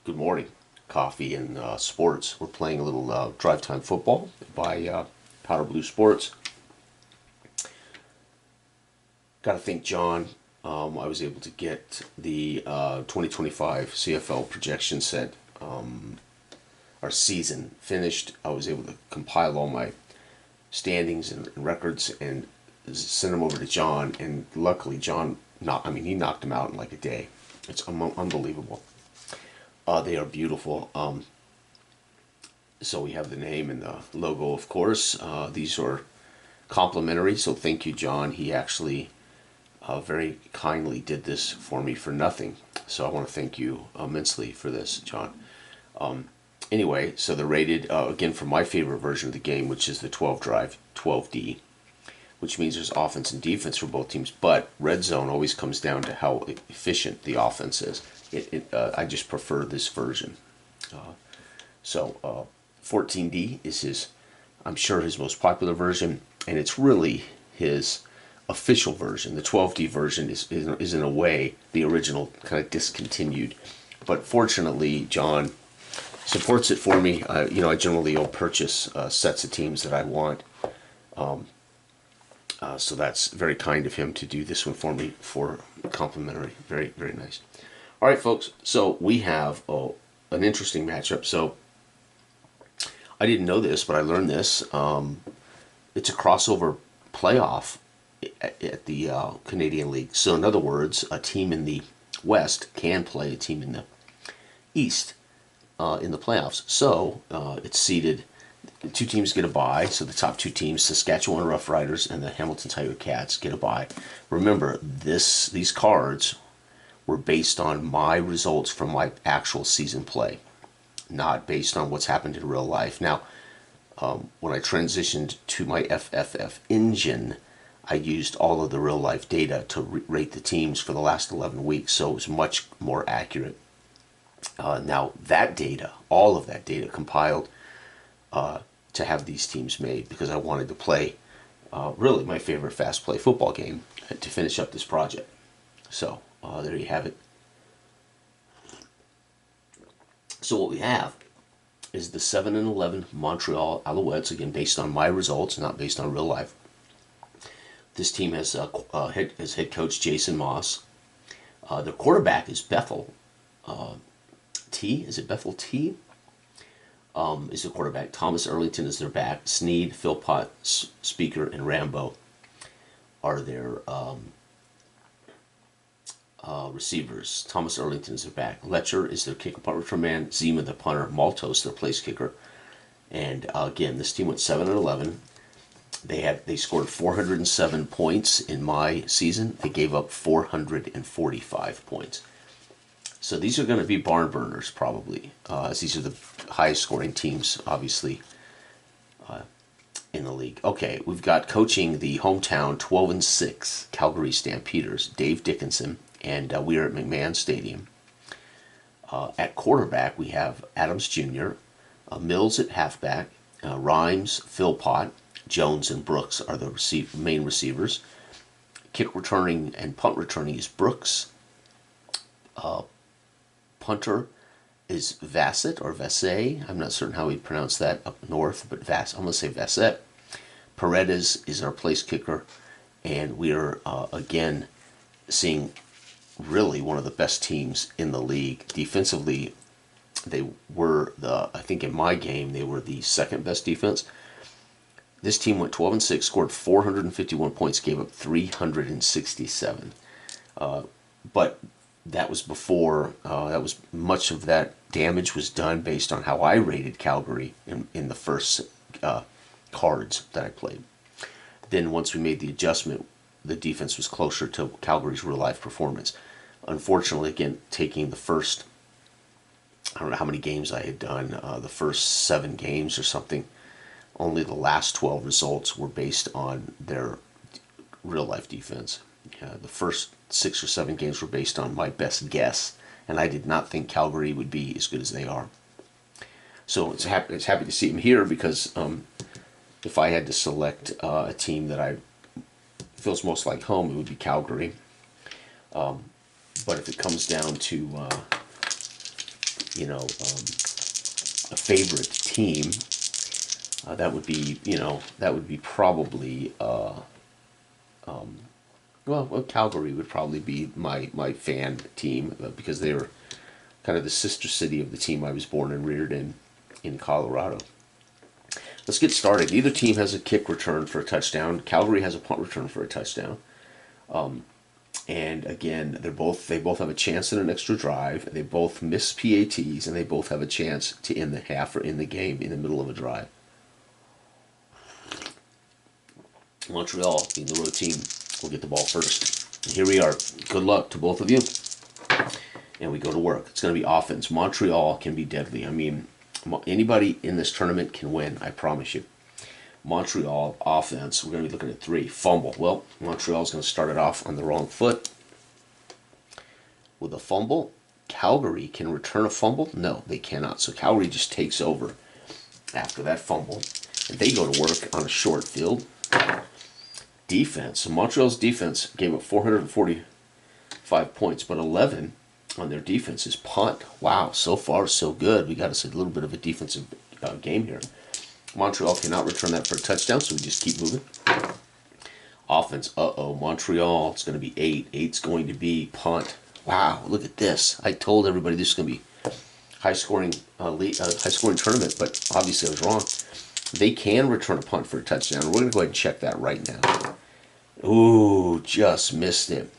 good morning, coffee and sports. We're playing a little drive time football by Powder Blue Sports. Got to thank John. I was able to get the 2025 CFL projection set, our season finished. I was able to compile all my standings and records and send them over to John. And luckily, John, he knocked them out in like a day. It's unbelievable. They are beautiful. So we have the name and the logo, of course. These are complimentary, so thank you, John. He actually very kindly did this for me for nothing. So I want to thank you immensely for this, John. Anyway, so they're rated, again, for my favorite version of the game, which is the 12 drive, 12D, which means there's offense and defense for both teams. But red zone always comes down to how efficient the offense is. I just prefer this version. So 14D is I'm sure his most popular version, and it's really his official version. The 12D version is in a way the original, kind of discontinued. But fortunately, John supports it for me. I generally will purchase sets of teams that I want. So that's very kind of him to do this one for me for complimentary. Very, very nice. All right, folks. So we have an interesting matchup. So I didn't know this, but I learned this. It's a crossover playoff at the Canadian League. So in other words, a team in the West can play a team in the East in the playoffs. So it's seeded. Two teams get a bye. So the top two teams, Saskatchewan Rough Riders and the Hamilton Tiger Cats, get a bye. Remember, these cards were based on my results from my actual season play, not based on what's happened in real life. Now, when I transitioned to my FFF engine, I used all of the real life data to rate the teams for the last 11 weeks, so it was much more accurate. Now, that data, all of that data compiled to have these teams made because I wanted to play really my favorite fast play football game to finish up this project. So there you have it. So what we have is the 7-11 Montreal Alouettes, again based on my results, not based on real life. This team has head coach Jason Moss. The quarterback is Bethel T. Is it Bethel T? Is the quarterback. Thomas Erlington is their back. Sneed, Philpott, Speaker, and Rambo are their receivers. Thomas Erlington is their back. Letcher is their kick and punt return man. Zima the punter. Maltos their place kicker. And again, this team went 7-11. They scored 407 points in my season. They gave up 445 points. So these are going to be barn burners probably, as these are the highest scoring teams, obviously, in the league. Okay, we've got coaching the hometown 12-6 Calgary Stampeders, Dave Dickinson, and we are at McMahon Stadium. At quarterback, we have Adams Jr., Mills at halfback, Rhymes, Philpott, Jones, and Brooks are the main receivers. Kick returning and punt returning is Brooks. Punter is Vassett or Vassett. I'm not certain how we pronounce that up north, but I'm going to say Vassett. Paredes is our place kicker, and we are again seeing really one of the best teams in the league. Defensively, they were I think in my game, they were the second best defense. This team went 12-6, scored 451 points, gave up 367. But that was before, much of that damage was done based on how I rated Calgary in the first cards that I played. Then once we made the adjustment, the defense was closer to Calgary's real life performance. Unfortunately, again, taking the first, I don't know how many games I had done, the first 7 games or something, only the last 12 results were based on their real life defense. The first 6 or 7 games were based on my best guess, and I did not think Calgary would be as good as they are. So it's happy to see them here because if I had to select a team that I feels most like home, it would be Calgary. But if it comes down to a favorite team, that would be, probably, well, Calgary would probably be my fan team, because they were kind of the sister city of the team I was born and reared in Colorado. Let's get started. Neither team has a kick return for a touchdown. Calgary has a punt return for a touchdown. And again, they both have a chance at an extra drive. They both miss PATs, and they both have a chance to end the half or end the game in the middle of a drive. Montreal, being the road team, will get the ball first. And here we are. Good luck to both of you. And we go to work. It's going to be offense. Montreal can be deadly. I mean, anybody in this tournament can win, I promise you. Montreal offense, we're going to be looking at 3. Fumble. Well, Montreal's going to start it off on the wrong foot with a fumble. Calgary can return a fumble? No, they cannot. So Calgary just takes over after that fumble. And they go to work on a short field. Defense. So Montreal's defense gave up 445 points, but 11 on their defense is punt. Wow, so far so good. We got us a little bit of a defensive game here. Montreal cannot return that for a touchdown, so we just keep moving. Offense, Montreal, it's going to be 8. 8's going to be punt. Wow, look at this. I told everybody this is going to be high-scoring tournament, but obviously I was wrong. They can return a punt for a touchdown. We're going to go ahead and check that right now. Ooh, just missed it.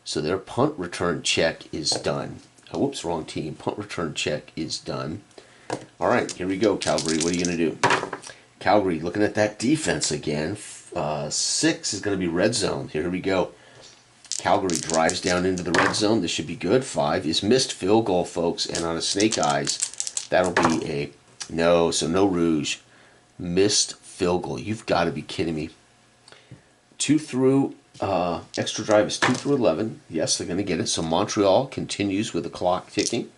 So their punt return check is done. Oh, whoops, wrong team. Punt return check is done. All right, here we go, Calgary. What are you going to do? Calgary, looking at that defense again. 6 is going to be red zone. Here we go. Calgary drives down into the red zone. This should be good. 5 is missed field goal, folks. And on a snake eyes, that'll be a no. So no rouge. Missed field goal. You've got to be kidding me. 2 through extra drive is 2 through 11. Yes, they're going to get it. So Montreal continues with the clock ticking.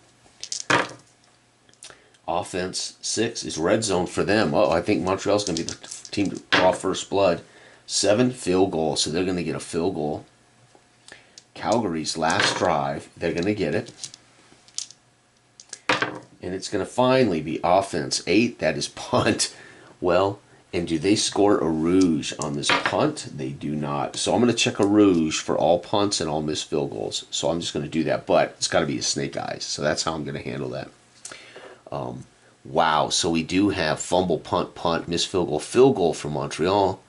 Offense 6 is red zone for them. I think Montreal's going to be the team to draw first blood. 7 field goal, so they're going to get a field goal. Calgary's last drive, they're going to get it. And it's going to finally be offense 8. That is punt. Well, and do they score a rouge on this punt? They do not. So I'm going to check a rouge for all punts and all missed field goals. So I'm just going to do that, but it's got to be a snake eyes. So that's how I'm going to handle that. Wow, so we do have fumble, punt, missed field goal for Montreal,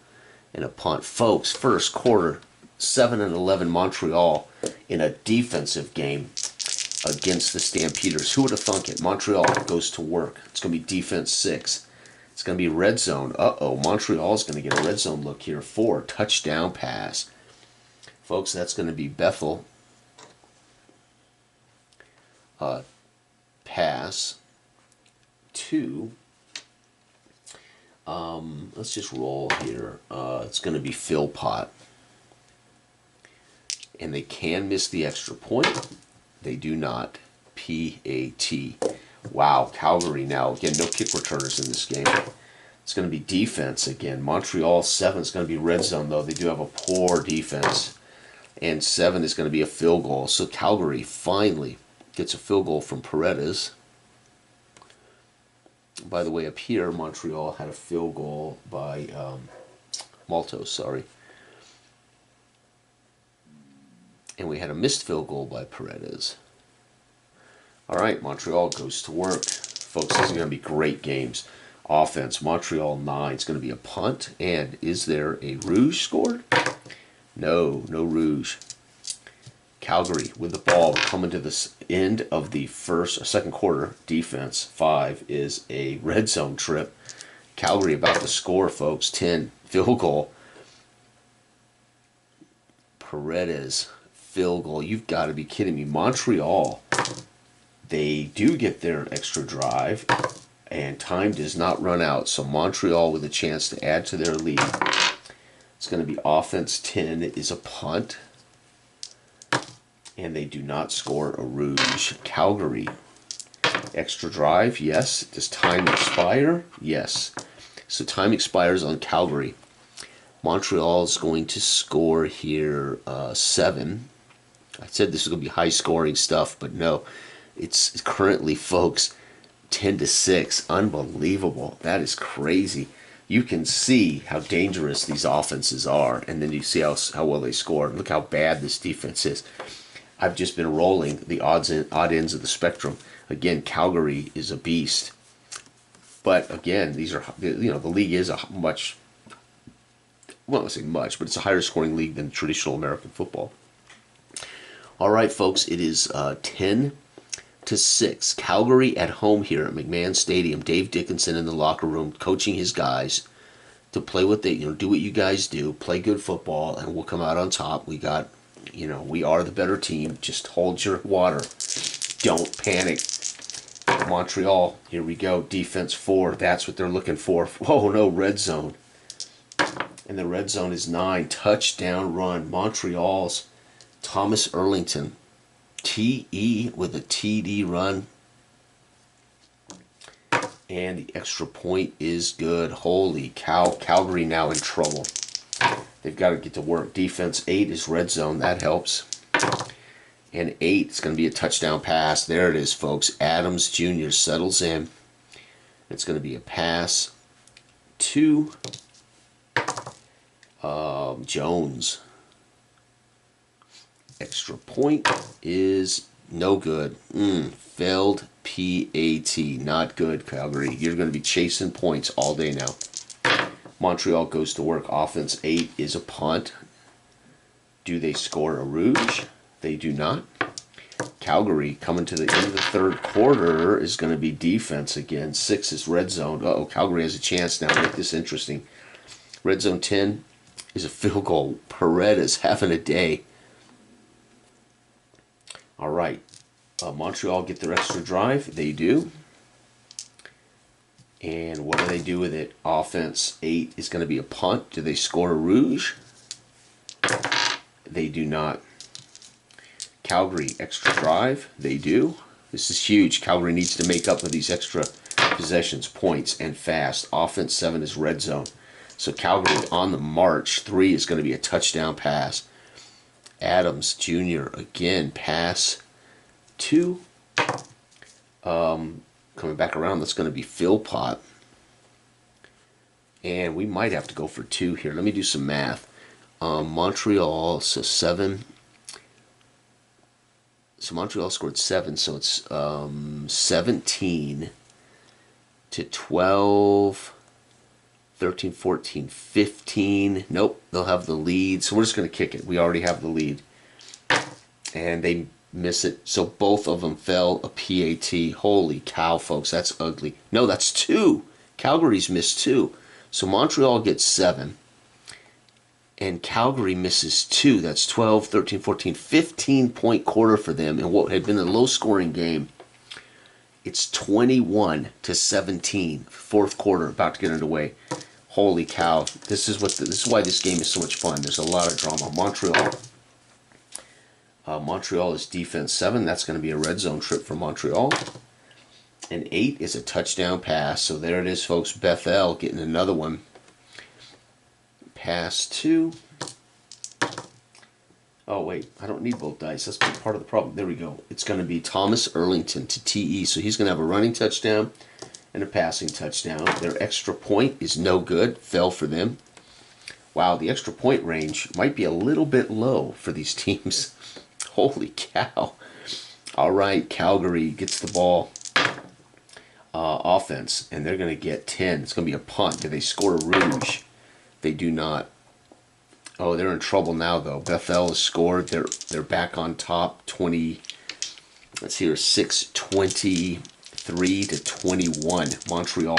and a punt. Folks, first quarter, 7-11 Montreal in a defensive game against the Stampeders. Who would have thunk it? Montreal goes to work. It's going to be defense 6. It's going to be red zone. Montreal is going to get a red zone look here. 4, touchdown pass. Folks, that's going to be Bethel. Pass to, let's just roll here. It's going to be Philpott. And they can miss the extra point. They do not. P-A-T. Wow, Calgary now. Again, no kick returners in this game. It's going to be defense again. Montreal 7 is going to be red zone, though. They do have a poor defense. And 7 is going to be a field goal. So Calgary finally gets a field goal from Paredes. By the way, up here, Montreal had a field goal by Maltos, sorry. And we had a missed field goal by Paredes. All right, Montreal goes to work. Folks, these are going to be great games. Offense, Montreal 9 is going to be a punt. And is there a rouge scored? No, no rouge. Calgary with the ball. We're coming to the end of the second quarter. Defense 5 is a red zone trip. Calgary about to score, folks. 10 field goal. Paredes field goal. You've got to be kidding me. Montreal, they do get their extra drive, and time does not run out. So Montreal with a chance to add to their lead. It's going to be offense 10. It is a punt. And they do not score a rouge. Calgary, extra drive, yes. Does time expire? Yes. So time expires on Calgary. Montreal is going to score here 7. I said this is going to be high-scoring stuff, but no. It's currently, folks, 10-6. Unbelievable. That is crazy. You can see how dangerous these offenses are, and then you see how well they score. Look how bad this defense is. I've just been rolling the odd ends of the spectrum. Again, Calgary is a beast. But again, these are, the league is a much, well, I don't say much, but it's a higher scoring league than traditional American football. All right, folks, it is 10-6. Calgary at home here at McMahon Stadium. Dave Dickinson in the locker room coaching his guys to play what they, do what you guys do, play good football, and we'll come out on top. We got, we are the better team. Just hold your water. Don't panic. Montreal, here we go. Defense 4. That's what they're looking for. Oh, no, red zone. And the red zone is 9. Touchdown run. Montreal's Thomas Erlington. TE with a TD run. And the extra point is good. Holy cow. Calgary now in trouble. They've got to get to work. Defense 8 is red zone. That helps. And 8, it's going to be a touchdown pass. There it is, folks. Adams Jr. settles in. It's going to be a pass to Jones. Extra point is no good. Failed PAT. Not good, Calgary. You're going to be chasing points all day now. Montreal goes to work. Offense 8 is a punt. Do they score a rouge? They do not. Calgary coming to the end of the third quarter is going to be defense again. 6 is red zone. Uh-oh, Calgary has a chance now. Make this interesting. Red zone 10 is a field goal. Paredes having a day. All right. Montreal get their extra drive. They do. And what do they do with it? Offense 8 is going to be a punt. Do they score a rouge? They do not. Calgary extra drive. They do. This is huge. Calgary needs to make up for these extra possessions, points, and fast. Offense 7 is red zone. So Calgary on the march. 3 is going to be a touchdown pass. Adams Jr. again. Pass 2. Coming back around, that's going to be Philpott. And we might have to go for 2 here. Let me do some math. Montreal, so 7. So Montreal scored 7, so it's 17 to 12, 13, 14, 15. Nope, they'll have the lead. So we're just going to kick it. We already have the lead. And they miss it. So both of them fell a PAT. Holy cow, folks, that's ugly. No, that's 2. Calgary's missed 2. So Montreal gets 7. And Calgary misses 2. That's 12, 13, 14, 15-point quarter for them. And what had been a low-scoring game, it's 21-17. Fourth quarter, about to get underway. Holy cow! This is why this game is so much fun. There's a lot of drama. Montreal is defense 7. That's going to be a red zone trip for Montreal. And 8 is a touchdown pass. So there it is, folks. Bethel getting another one. Pass 2. Oh, wait. I don't need both dice. That's part of the problem. There we go. It's going to be Thomas Erlington to TE. So he's going to have a running touchdown and a passing touchdown. Their extra point is no good. Fell for them. Wow, the extra point range might be a little bit low for these teams. Holy cow. All right, Calgary gets the ball. Offense, and they're going to get 10. It's going to be a punt. Do they score a rouge? They do not. Oh, they're in trouble now, though. Bethel has scored. They're back on top. 20. Let's see here. 6-23-21. Montreal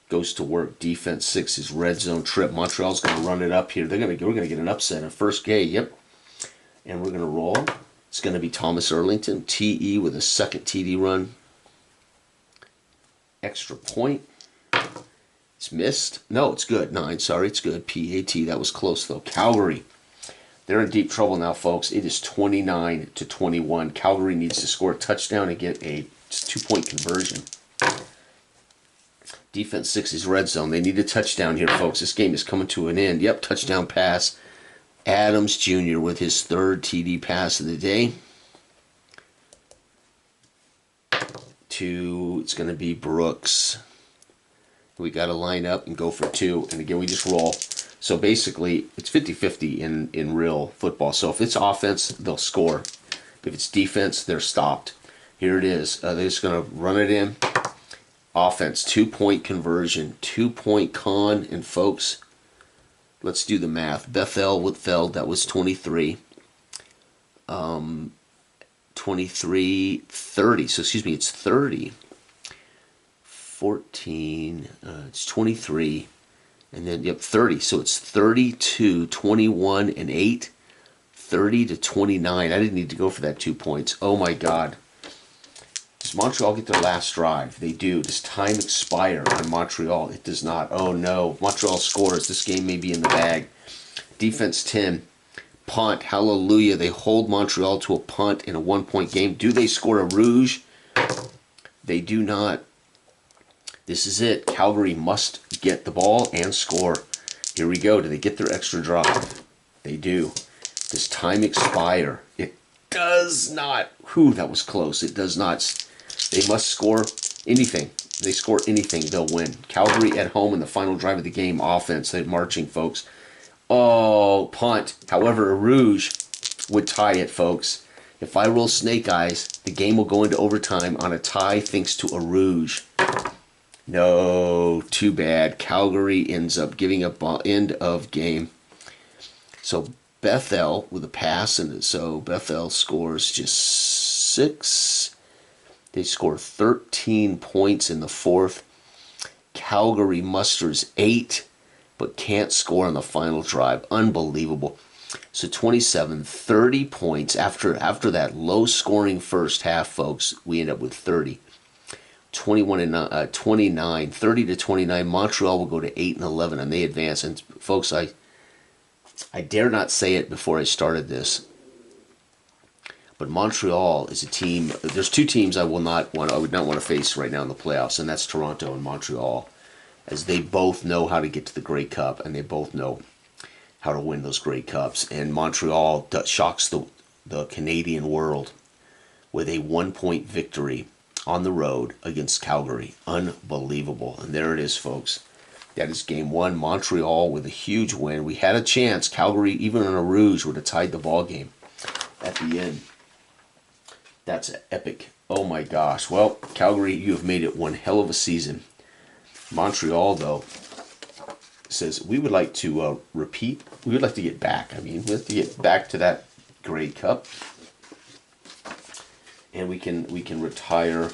goes to work. Defense 6 is red zone trip. Montreal's going to run it up here. We're going to get an upset in first game. Yep. And we're going to roll. It's going to be Thomas Erlington. TE with a second TD run. Extra point. It's missed. No, it's good. 9, sorry, it's good. PAT, that was close, though. Calgary, they're in deep trouble now, folks. It is 29-21. Calgary needs to score a touchdown and get a 2-point conversion. Defense 6 is red zone. They need a touchdown here, folks. This game is coming to an end. Yep, touchdown pass. Adams Jr. with his 3rd TD pass of the day. to, it's going to be Brooks. We got to line up and go for 2. And again, we just roll. So basically, it's 50-50 in real football. So if it's offense, they'll score. If it's defense, they're stopped. Here it is. They're just going to run it in. Offense, 2-point conversion, 2-point con. And folks, let's do the math. Bethel with Feld, that was 23. 23, 30. So excuse me, it's 30. 14, it's 23. And then, yep, 30. So it's 32, 21, and 8. 30 to 29. I didn't need to go for that 2 points. Oh, my God. Does Montreal get their last drive? They do. Does time expire on Montreal? It does not. Oh, no. Montreal scores. This game may be in the bag. Defense 10. Punt. Hallelujah. They hold Montreal to a punt in a 1-point game. Do they score a rouge? They do not. This is it. Calgary must get the ball and score. Here we go. Do they get their extra drive? They do. Does time expire? It does not. Whew, that was close. It does not. They must score anything. If they score anything, they'll win. Calgary at home in the final drive of the game. Offense. They're marching, folks. Oh, punt. However, a rouge would tie it, folks. If I roll snake eyes, the game will go into overtime on a tie thanks to a rouge. No, too bad. Calgary ends up giving up end of game. So Bethel with a pass, and so Bethel scores just 6. They score 13 points in the 4th. Calgary musters 8, but can't score on the final drive. Unbelievable. So 27, 30 points after that low-scoring first half, folks. We end up with 30. 21 and 29, 30 to 29. Montreal will go to 8 and 11, and they advance. And folks, I dare not say it before I started this, but Montreal is a team. There's 2 teams I would not want to face right now in the playoffs, and that's Toronto and Montreal, as they both know how to get to the Grey Cup, and they both know how to win those Grey Cups. And Montreal shocks the Canadian world with a 1-point victory on the road against Calgary. Unbelievable. And there it is, folks. That is game 1. Montreal with a huge win. We had a chance. Calgary, even on a rouge, would have tied the ball game at the end. That's epic. Oh my gosh. Well, Calgary, you have made it one hell of a season. Montreal, though, says we would like to repeat. We would like to get back. I mean, we have to get back to that Grey Cup. And we can retire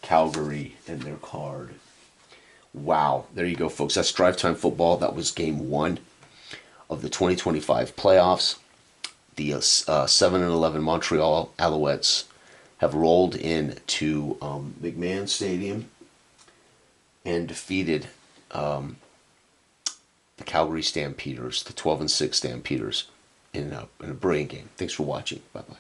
Calgary and their card. Wow. There you go, folks. That's Drive Time Football. That was game 1 of the 2025 playoffs. The 7-11 Montreal Alouettes have rolled into McMahon Stadium and defeated the Calgary Stampeders, the 12-6 Stampeders, in a brilliant game. Thanks for watching. Bye-bye.